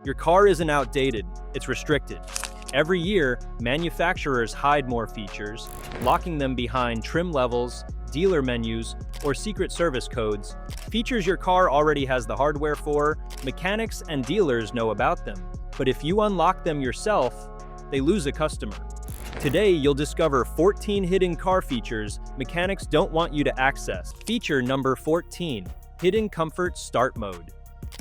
Your car isn't outdated, it's restricted. Every year, manufacturers hide more features, locking them behind trim levels, dealer menus, or secret service codes. Features your car already has the hardware for, mechanics and dealers know about them. But if you unlock them yourself, they lose a customer. Today, you'll discover 14 hidden car features mechanics don't want you to access. Feature number 14, Hidden Comfort Start Mode.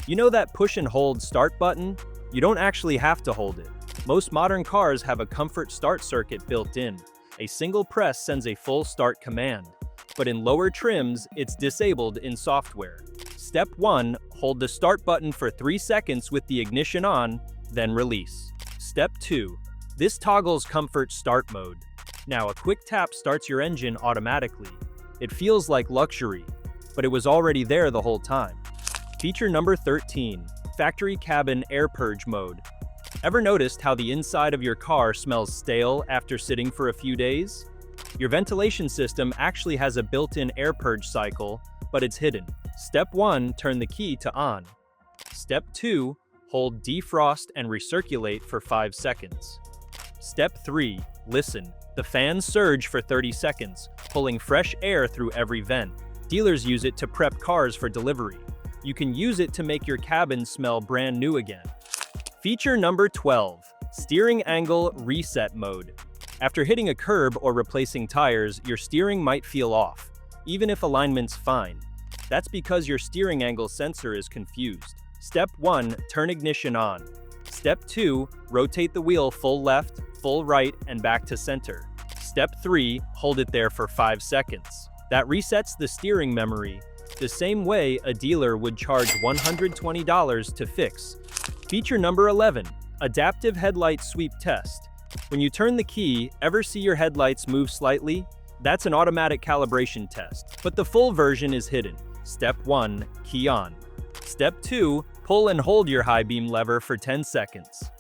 You know that push and hold start button? You don't actually have to hold it. Most modern cars have a comfort start circuit built in. A single press sends a full start command. But in lower trims, it's disabled in software. Step 1, hold the start button for 3 seconds with the ignition on, then release. Step 2, this toggles comfort start mode. Now a quick tap starts your engine automatically. It feels like luxury, but it was already there the whole time. Feature number 13, Factory Cabin Air Purge Mode. Ever noticed how the inside of your car smells stale after sitting for a few days? Your ventilation system actually has a built-in air purge cycle, but it's hidden. Step 1, turn the key to on. Step 2, hold defrost and recirculate for 5 seconds. Step 3, listen. The fans surge for 30 seconds, pulling fresh air through every vent. Dealers use it to prep cars for delivery. You can use it to make your cabin smell brand new again. Feature number 12, Steering Angle Reset Mode. After hitting a curb or replacing tires, your steering might feel off, even if alignment's fine. That's because your steering angle sensor is confused. Step 1, turn ignition on. Step 2, rotate the wheel full left, full right, and back to center. Step 3, hold it there for 5 seconds. That resets the steering memory, the same way a dealer would charge $120 to fix. Feature number 11, Adaptive Headlight Sweep Test. When you turn the key, ever see your headlights move slightly? That's an automatic calibration test, but the full version is hidden. Step 1, key on. Step 2, pull and hold your high beam lever for 10 seconds.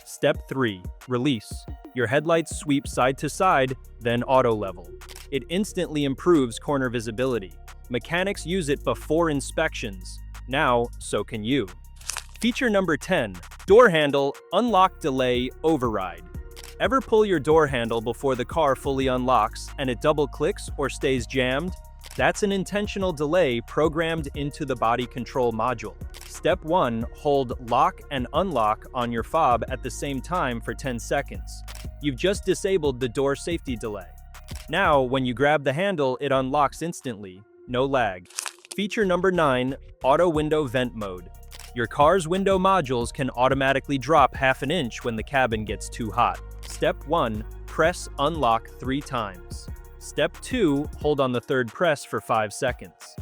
Step 3, release. Your headlights sweep side to side, then auto level. It instantly improves corner visibility. Mechanics use it before inspections. Now, so can you. Feature number 10, Door Handle Unlock Delay Override. Ever pull your door handle before the car fully unlocks and it double clicks or stays jammed? That's an intentional delay programmed into the body control module. Step 1, hold lock and unlock on your fob at the same time for 10 seconds. You've just disabled the door safety delay. Now, when you grab the handle, it unlocks instantly, no lag. Feature number 9, Auto Window Vent Mode. Your car's window modules can automatically drop ½ an inch when the cabin gets too hot. Step 1, press unlock 3 times. Step 2, hold on the third press for 5 seconds.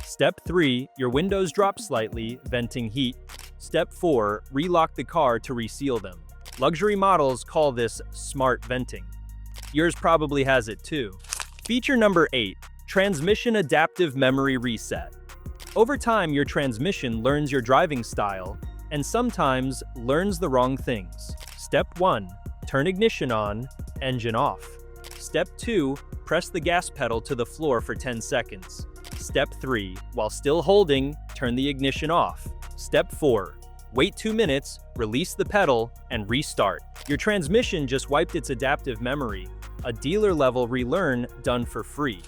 Step 3, your windows drop slightly, venting heat. Step 4, relock the car to reseal them. Luxury models call this smart venting. Yours probably has it too. Feature number 8, Transmission Adaptive Memory Reset. Over time, your transmission learns your driving style and sometimes learns the wrong things. Step 1, turn ignition on, engine off. Step 2, press the gas pedal to the floor for 10 seconds. Step 3, while still holding, turn the ignition off. Step 4, wait 2 minutes, release the pedal, and restart. Your transmission just wiped its adaptive memory, a dealer-level relearn done for free.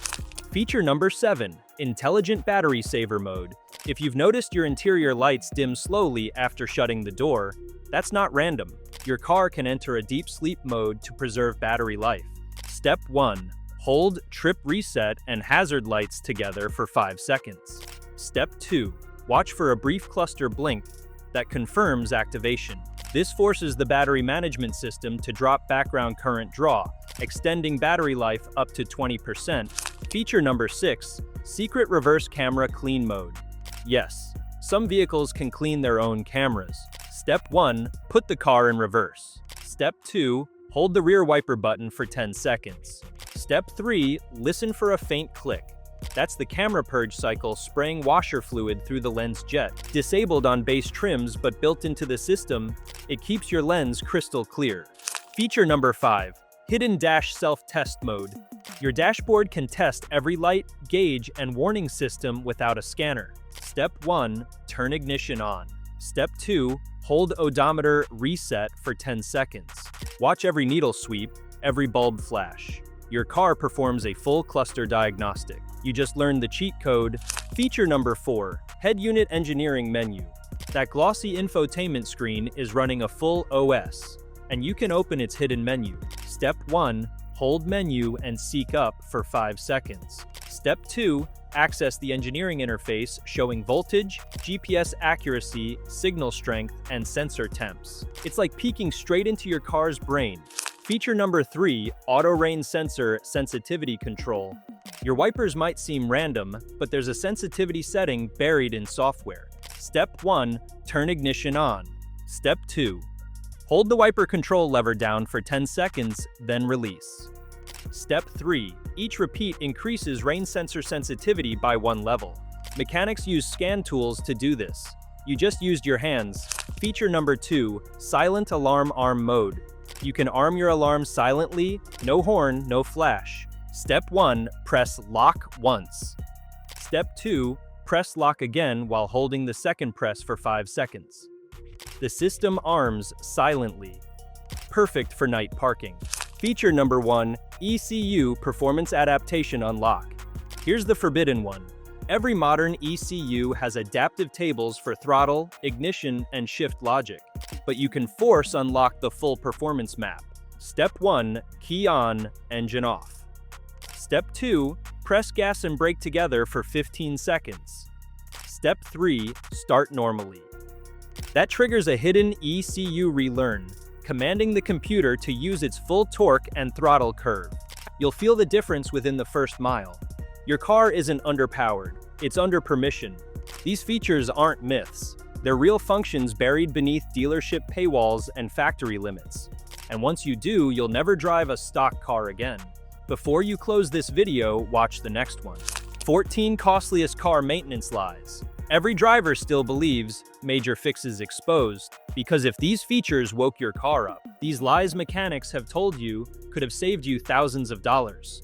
Feature number 7, Intelligent Battery Saver Mode. If you've noticed your interior lights dim slowly after shutting the door, that's not random. Your car can enter a deep sleep mode to preserve battery life. Step 1, hold trip reset and hazard lights together for 5 seconds. Step 2, watch for a brief cluster blink that confirms activation. This forces the battery management system to drop background current draw, extending battery life up to 20%. Feature number 6, Secret Reverse Camera Clean Mode. Yes, some vehicles can clean their own cameras. Step 1, put the car in reverse. Step 2, hold the rear wiper button for 10 seconds. Step 3, listen for a faint click. That's the camera purge cycle spraying washer fluid through the lens jet. Disabled on base trims but built into the system, it keeps your lens crystal clear. Feature number 5, Hidden Dash Self-Test Mode. Your dashboard can test every light, gauge, and warning system without a scanner. Step 1, turn ignition on. Step 2. Hold odometer reset for 10 seconds. Watch every needle sweep, every bulb flash. Your car performs a full cluster diagnostic. You just learned the cheat code. Feature number 4. Head Unit Engineering Menu. That glossy infotainment screen is running a full OS, and you can open its hidden menu. Step 1. Hold menu and seek up for 5 seconds. Step 2. Access the engineering interface showing voltage, GPS accuracy, signal strength, and sensor temps. It's like peeking straight into your car's brain. Feature number 3. Auto rain sensor sensitivity control. Your wipers might seem random, but there's a sensitivity setting buried in software. Step 1. Turn ignition on. Step 2. Hold the wiper control lever down for 10 seconds, then release. Step 3. Each repeat increases rain sensor sensitivity by 1 level. Mechanics use scan tools to do this. You just used your hands. Feature number 2. Silent alarm arm mode. You can arm your alarm silently, no horn, no flash. Step 1. Press lock once. Step 2. Press lock again while holding the second press for 5 seconds. The system arms silently. Perfect for night parking. Feature number 1. ECU Performance Adaptation Unlock. Here's the forbidden one. Every modern ECU has adaptive tables for throttle, ignition, and shift logic, but you can force unlock the full performance map. Step 1. Key on, engine off. Step 2. Press gas and brake together for 15 seconds. Step 3. Start normally. That triggers a hidden ECU Relearn, commanding the computer to use its full torque and throttle curve. You'll feel the difference within the first mile. Your car isn't underpowered, it's under permission. These features aren't myths. They're real functions buried beneath dealership paywalls and factory limits. And once you do, you'll never drive a stock car again. Before you close this video, watch the next one. 14 costliest car maintenance lies. Every driver still believes major fixes exposed, because if these features woke your car up, these lies mechanics have told you could have saved you thousands of dollars.